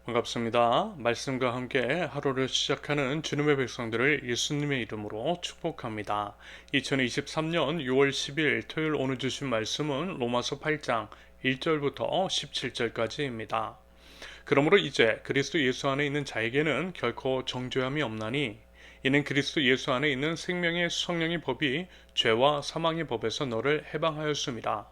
반갑습니다. 말씀과 함께 하루를 시작하는 주님의 백성들을 예수님의 이름으로 축복합니다. 2023년 6월 10일 토요일 오늘 주신 말씀은 로마서 8장 1절부터 17절까지입니다. 그러므로 이제 그리스도 예수 안에 있는 자에게는 결코 정죄함이 없나니 이는 그리스도 예수 안에 있는 생명의 성령의 법이 죄와 사망의 법에서 너를 해방하였습니다.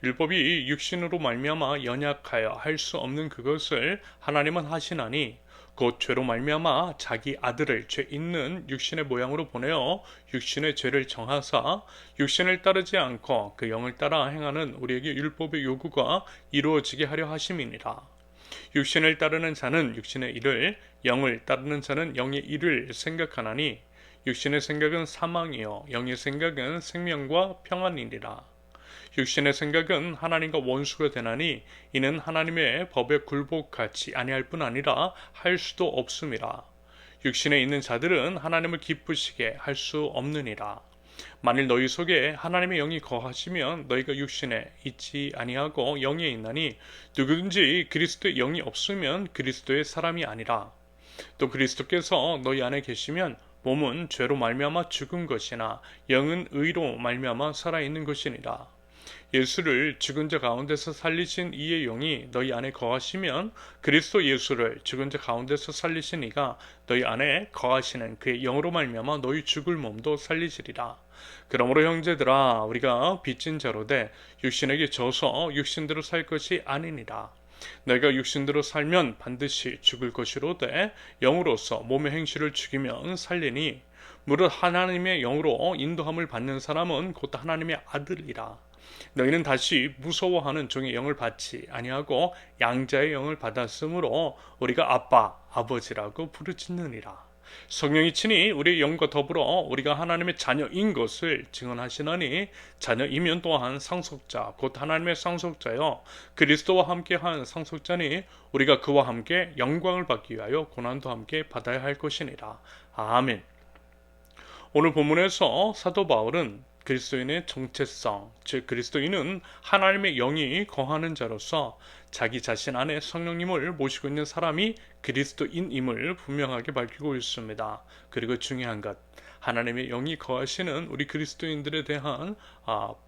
율법이 육신으로 말미암아 연약하여 할 수 없는 그것을 하나님은 하시나니 곧 죄로 말미암아 자기 아들을 죄 있는 육신의 모양으로 보내어 육신의 죄를 정하사 육신을 따르지 않고 그 영을 따라 행하는 우리에게 율법의 요구가 이루어지게 하려 하심이니라. 육신을 따르는 자는 육신의 일을, 영을 따르는 자는 영의 일을 생각하나니 육신의 생각은 사망이요 영의 생각은 생명과 평안이니라. 육신의 생각은 하나님과 원수가 되나니 이는 하나님의 법에 굴복하지 아니할 뿐 아니라 할 수도 없음이라. 육신에 있는 자들은 하나님을 기쁘시게 할 수 없느니라. 만일 너희 속에 하나님의 영이 거하시면 너희가 육신에 있지 아니하고 영에 있나니 누구든지 그리스도의 영이 없으면 그리스도의 사람이 아니라. 또 그리스도께서 너희 안에 계시면 몸은 죄로 말미암아 죽은 것이나 영은 의로 말미암아 살아있는 것이니라. 예수를 죽은 자 가운데서 살리신 이의 영이 너희 안에 거하시면 그리스도 예수를 죽은 자 가운데서 살리신 이가 너희 안에 거하시는 그의 영으로 말미암아 너희 죽을 몸도 살리시리라. 그러므로 형제들아 우리가 빚진 자로 돼 육신에게 져서 육신대로 살 것이 아니니라. 내가 육신대로 살면 반드시 죽을 것이로되 영으로서 몸의 행실을 죽이면 살리니 무릇 하나님의 영으로 인도함을 받는 사람은 곧 하나님의 아들이라. 너희는 다시 무서워하는 종의 영을 받지 아니하고 양자의 영을 받았으므로 우리가 아빠, 아버지라고 부르짖느니라. 성령이 친히 우리의 영과 더불어 우리가 하나님의 자녀인 것을 증언하시나니 자녀이면 또한 상속자 곧 하나님의 상속자여 그리스도와 함께한 상속자니 우리가 그와 함께 영광을 받기 위하여 고난도 함께 받아야 할 것이니라. 아멘. 오늘 본문에서 사도 바울은 그리스도인의 정체성, 즉 그리스도인은 하나님의 영이 거하는 자로서 자기 자신 안에 성령님을 모시고 있는 사람이 그리스도인임을 분명하게 밝히고 있습니다. 그리고 중요한 것, 하나님의 영이 거하시는 우리 그리스도인들에 대한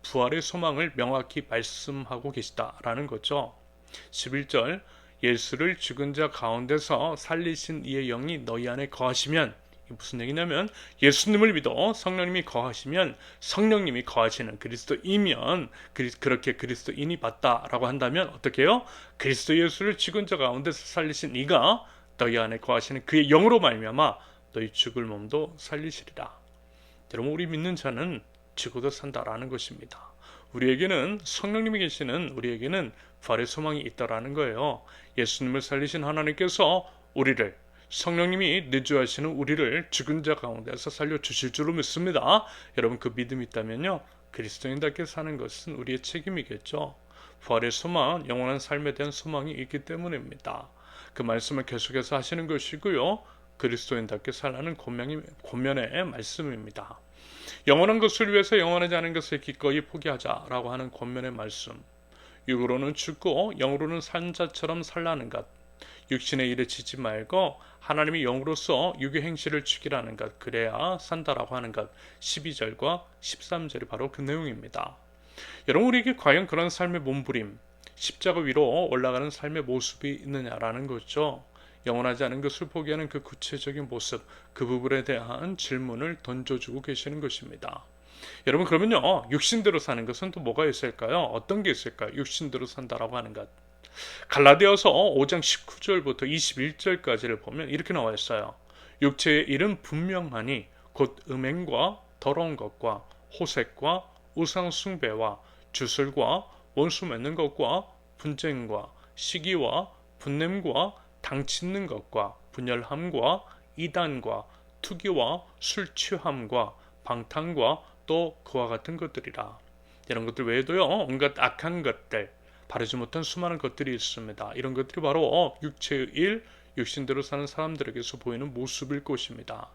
부활의 소망을 명확히 말씀하고 계시다라는 거죠. 11절, 예수를 죽은 자 가운데서 살리신 이의 영이 너희 안에 거하시면, 무슨 얘기냐면 예수님을 믿어 성령님이 거하시면 성령님이 거하시는 그리스도이면 그렇게 그리스도인이 맞다라고 한다면 어떻게 해요? 그리스도 예수를 죽은 자 가운데서 살리신 이가 너희 안에 거하시는 그의 영으로 말미암아 너희 죽을 몸도 살리시리라. 여러분 우리 믿는 자는 죽어도 산다라는 것입니다. 우리에게는 성령님이 계시는 우리에게는 부활의 소망이 있다라는 거예요. 예수님을 살리신 하나님께서 우리를 성령님이 내주하시는 우리를 죽은 자 가운데서 살려주실 줄로 믿습니다. 여러분 그 믿음이 있다면요 그리스도인답게 사는 것은 우리의 책임이겠죠. 부활의 소망, 영원한 삶에 대한 소망이 있기 때문입니다. 그 말씀을 계속해서 하시는 것이고요 그리스도인답게 살라는 권면의 말씀입니다. 영원한 것을 위해서 영원하지 않은 것을 기꺼이 포기하자라고 하는 권면의 말씀. 육으로는 죽고 영으로는 산 자처럼 살라는 것. 육신의 일에 지지 말고 하나님의 영으로서 육의 행실을 죽이라는 것, 그래야 산다라고 하는 것. 12절과 13절이 바로 그 내용입니다. 여러분 우리에게 과연 그런 삶의 몸부림, 십자가 위로 올라가는 삶의 모습이 있느냐라는 거죠. 영원하지 않은 것을 포기하는 그 구체적인 모습, 그 부분에 대한 질문을 던져주고 계시는 것입니다. 여러분 그러면요 육신대로 사는 것은 또 뭐가 있을까요? 어떤 게 있을까요? 육신대로 산다라고 하는 것. 갈라디아서 5장 19절부터 21절까지를 보면 이렇게 나와 있어요. 육체의 일은 분명하니 곧 음행과 더러운 것과 호색과 우상 숭배와 주술과 원수 맺는 것과 분쟁과 시기와 분냄과 당 찢는 것과 분열함과 이단과 투기와 술 취함과 방탕과 또 그와 같은 것들이라. 이런 것들 외에도요 온갖 악한 것들, 바르지 못한 수많은 것들이 있습니다. 이런 것들이 바로 육체의 일, 육신대로 사는 사람들에게서 보이는 모습일 것입니다.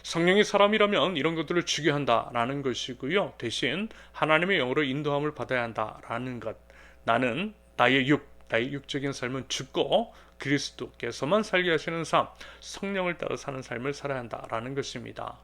성령이 사람이라면 이런 것들을 주게 한다라는 것이고요. 대신 하나님의 영으로 인도함을 받아야 한다라는 것. 나는 나의 육적인 삶은 죽고 그리스도께서만 살게 하시는 삶, 성령을 따라 사는 삶을 살아야 한다라는 것입니다.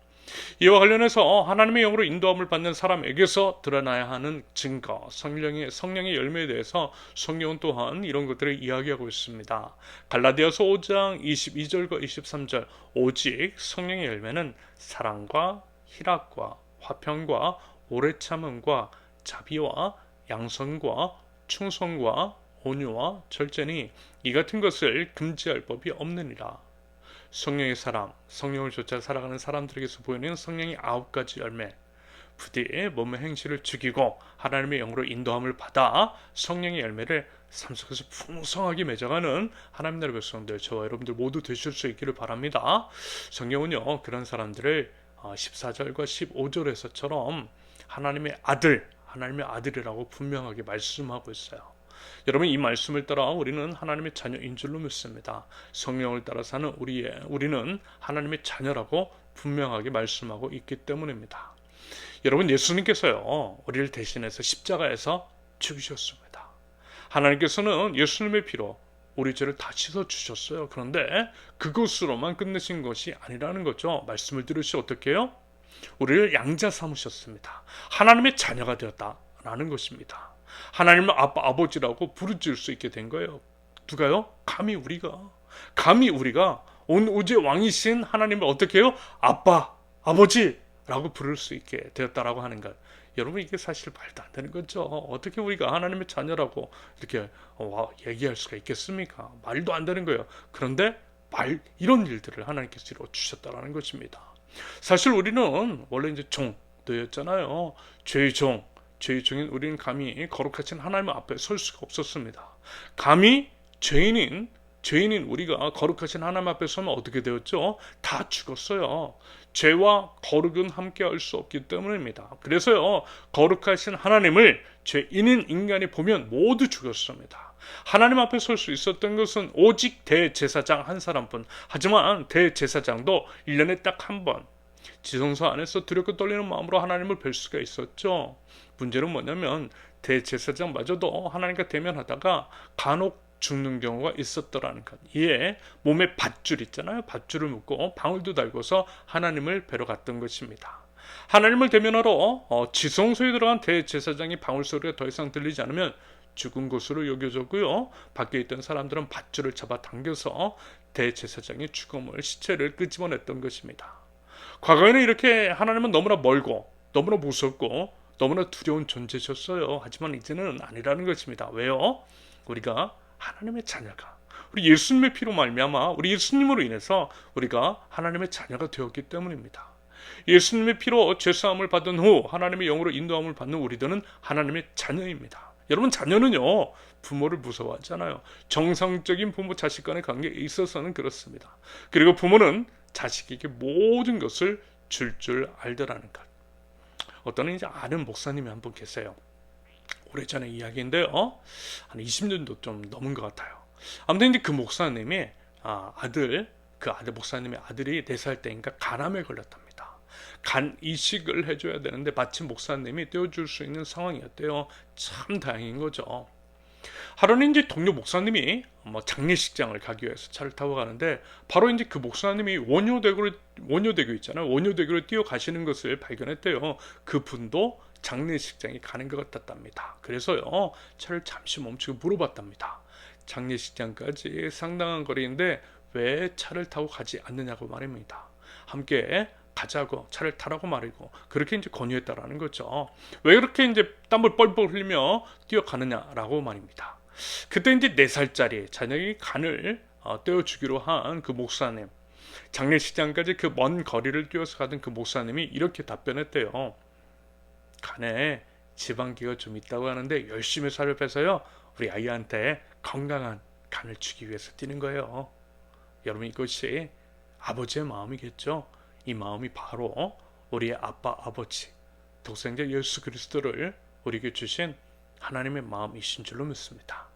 이와 관련해서 하나님의 영으로 인도함을 받는 사람에게서 드러나야 하는 증거, 성령의 열매에 대해서 성경은 또한 이런 것들을 이야기하고 있습니다. 갈라디아서 5장 22절과 23절, 오직 성령의 열매는 사랑과 희락과 화평과 오래 참음과 자비와 양선과 충성과 온유와 절제니 이 같은 것을 금지할 법이 없느니라. 성령의 사람, 성령을 쫓아 살아가는 사람들에게서 보이는 성령의 9가지 열매, 부디 몸의 행실을 죽이고 하나님의 영으로 인도함을 받아 성령의 열매를 삶 속에서 풍성하게 맺어가는 하나님 나라의 백성들, 저와 여러분들 모두 되실 수 있기를 바랍니다. 성경은요, 그런 사람들을 14절과 15절에서처럼 하나님의 아들이라고 분명하게 말씀하고 있어요. 여러분, 이 말씀을 따라 우리는 하나님의 자녀인 줄로 믿습니다. 성령을 따라 사는 우리는 하나님의 자녀라고 분명하게 말씀하고 있기 때문입니다. 여러분, 예수님께서요, 우리를 대신해서 십자가에서 죽으셨습니다. 하나님께서는 예수님의 피로 우리 죄를 다 씻어 주셨어요. 그런데 그것으로만 끝내신 것이 아니라는 거죠. 말씀을 들으시 어떻게 해요? 우리를 양자 삼으셨습니다. 하나님의 자녀가 되었다라는 것입니다. 하나님을 아빠, 아버지라고 부르질 수 있게 된 거예요. 누가요? 감히 우리가 온 우주의 왕이신 하나님을 어떻게 해요? 아빠, 아버지라고 부를 수 있게 되었다라고 하는 것. 여러분, 이게 사실 말도 안 되는 거죠. 어떻게 우리가 하나님의 자녀라고 이렇게 얘기할 수가 있겠습니까? 말도 안 되는 거예요. 그런데 이런 일들을 하나님께서 이루어 주셨다라는 것입니다. 사실 우리는 원래 이제 종도였잖아요. 죄의 종인 우리는 감히 거룩하신 하나님 앞에 설 수가 없었습니다. 감히 죄인인 우리가 거룩하신 하나님 앞에 서면 어떻게 되었죠? 다 죽었어요. 죄와 거룩은 함께 할 수 없기 때문입니다. 그래서요, 거룩하신 하나님을 죄인인 인간이 보면 모두 죽었습니다. 하나님 앞에 설 수 있었던 것은 오직 대제사장 한 사람뿐. 하지만 대제사장도 1년에 딱 한 번 지성소 안에서 두렵고 떨리는 마음으로 하나님을 뵐 수가 있었죠. 문제는 뭐냐면 대제사장마저도 하나님과 대면하다가 간혹 죽는 경우가 있었더라는 것. 이에 몸에 밧줄 있잖아요. 밧줄을 묶고 방울도 달고서 하나님을 뵈러 갔던 것입니다. 하나님을 대면하러 지성소에 들어간 대제사장이 방울 소리가 더 이상 들리지 않으면 죽은 것으로 여겨졌고요. 밖에 있던 사람들은 밧줄을 잡아 당겨서 대제사장의 시체를 끄집어냈던 것입니다. 과거에는 이렇게 하나님은 너무나 멀고 너무나 무섭고 너무나 두려운 존재셨어요. 하지만 이제는 아니라는 것입니다. 왜요? 우리가 하나님의 자녀가, 우리 예수님의 피로 말미암아 우리 예수님으로 인해서 우리가 하나님의 자녀가 되었기 때문입니다. 예수님의 피로 죄사함을 받은 후 하나님의 영으로 인도함을 받는 우리들은 하나님의 자녀입니다. 여러분, 자녀는요, 부모를 무서워하잖아요. 정상적인 부모 자식 간의 관계에 있어서는 그렇습니다. 그리고 부모는 자식에게 모든 것을 줄 알더라는 것. 어떤 이제 아는 목사님이 한 분 계세요. 오래전에 이야기인데요, 한 20년도 좀 넘은 것 같아요. 아무튼 이제 그 목사님이 목사님의 아들이 4살 때인가 간암에 걸렸답니다. 간 이식을 해줘야 되는데 마침 목사님이 떼어줄 수 있는 상황이었대요. 참 다행인 거죠. 하루는 이제 동료 목사님이 장례식장을 가기 위해서 차를 타고 가는데 바로 이제 그 목사님이 원효대교 있잖아요. 원효대교를 뛰어가시는 것을 발견했대요. 그 분도 장례식장에 가는 것 같았답니다. 그래서요, 차를 잠시 멈추고 물어봤답니다. 장례식장까지 상당한 거리인데 왜 차를 타고 가지 않느냐고 말입니다. 함께 가자고, 차를 타라고 말이고, 그렇게 이제 권유했다라는 거죠. 왜 그렇게 이제 땀을 뻘뻘 흘리며 뛰어가느냐라고 말입니다. 그때 이제 4살짜리 자녀의 간을 떼어주기로 한 그 목사님, 장례식장까지 그 먼 거리를 뛰어서 가던 그 목사님이 이렇게 답변했대요. 간에 지방기가 좀 있다고 하는데 열심히 살을 빼서요, 우리 아이한테 건강한 간을 주기 위해서 뛰는 거예요. 여러분, 이것이 아버지의 마음이겠죠. 이 마음이 바로 우리의 아빠, 아버지, 독생자 예수 그리스도를 우리에게 주신 하나님의 마음이신 줄로 믿습니다.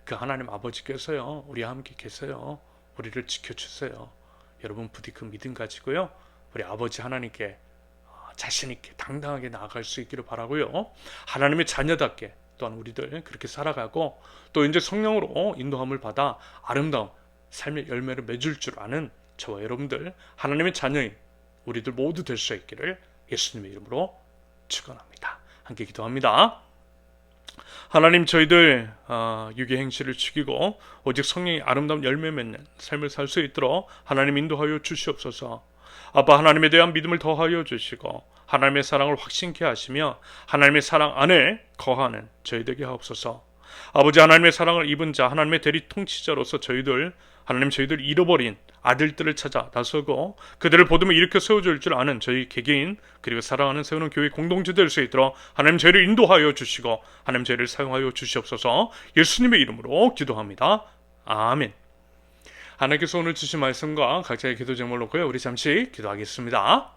그 하나님 아버지께서요, 우리와 함께 계세요. 우리를 지켜주세요. 여러분, 부디 그 믿음 가지고요, 우리 아버지 하나님께 자신 있게 당당하게 나아갈 수 있기를 바라고요. 하나님의 자녀답게 또한 우리들 그렇게 살아가고 또 이제 성령으로 인도함을 받아 아름다운 삶의 열매를 맺을 줄 아는 저와 여러분들 하나님의 자녀인 우리들 모두 될 수 있기를 예수님의 이름으로 축원합니다. 함께 기도합니다. 하나님, 저희들 유괴 행실을 죽이고 오직 성령의 아름다운 열매 맺는 삶을 살 수 있도록 하나님 인도하여 주시옵소서. 아빠, 하나님에 대한 믿음을 더하여 주시고 하나님의 사랑을 확신케 하시며 하나님의 사랑 안에 거하는 저희 되게 하옵소서. 아버지, 하나님의 사랑을 입은 자, 하나님의 대리 통치자로서 저희들 잃어버린 아들들을 찾아 나서고 그들을 보듬어 일으켜 세워줄 줄 아는 저희 개개인 그리고 사랑하는 세우는 교회 공동체 될 수 있도록 하나님 저희를 인도하여 주시고 하나님 저희를 사용하여 주시옵소서. 예수님의 이름으로 기도합니다. 아멘. 하나님께서 오늘 주신 말씀과 각자의 기도 제목을 놓고요, 우리 잠시 기도하겠습니다.